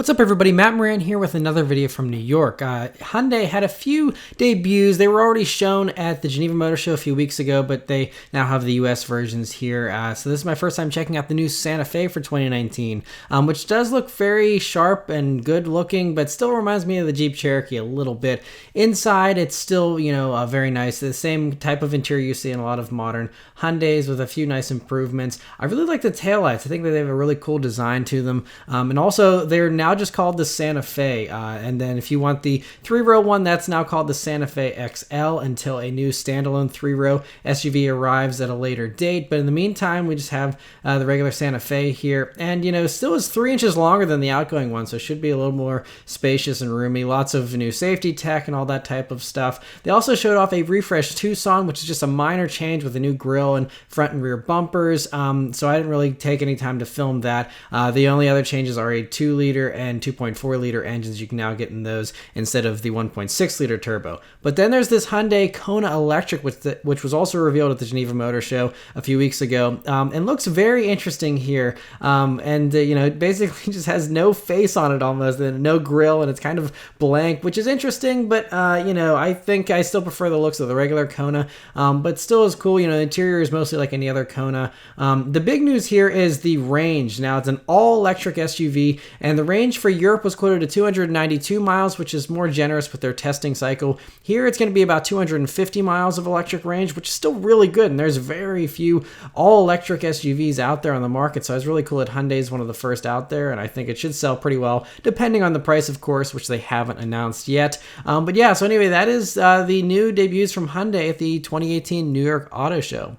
What's up everybody, Matt Maran here with another video from New York. Hyundai had a few debuts. They were already shown at the Geneva Motor Show a few weeks ago, but they now have the US versions here. So this is my first time checking out the new Santa Fe for 2019, which does look very sharp and good looking, but still reminds me of the Jeep Cherokee a little bit. Inside, it's still, very nice. The same type of interior you see in a lot of modern Hyundais with a few nice improvements. I really like the taillights. I think that they have a really cool design to them. And also, they're now just called the Santa Fe. And then if you want the three-row one, that's now called the Santa Fe XL until a new standalone three-row SUV arrives at a later date. But in the meantime, we just have the regular Santa Fe here. And, still is 3 inches longer than the outgoing one, so it should be a little more spacious and roomy. Lots of new safety tech and all that type of stuff. They also showed off a refreshed Tucson, which is just a minor change with a new grille and front and rear bumpers. So I didn't really take any time to film that. The only other changes are a 2-liter and 2.4-liter engines. You can now get in those instead of the 1.6-liter turbo. But then there's this Hyundai Kona electric, which was also revealed at the Geneva Motor Show a few weeks ago, and looks very interesting here. It basically just has no face on it almost, and no grille, and it's kind of blank, which is interesting. But I think I still prefer the looks of the regular Kona, but still is cool. The interior is mostly like any other Kona. The big news here is the range. Now it's an all-electric SUV, and the range for Europe was quoted at 292 miles, which is more generous with their testing cycle. Here it's going to be about 250 miles of electric range, which is still really good, and there's very few all-electric SUVs out there on the market, so I was really cool that Hyundai is one of the first out there, and I think it should sell pretty well, depending on the price, of course, which they haven't announced yet. So anyway, that is the new debuts from Hyundai at the 2018 New York Auto Show.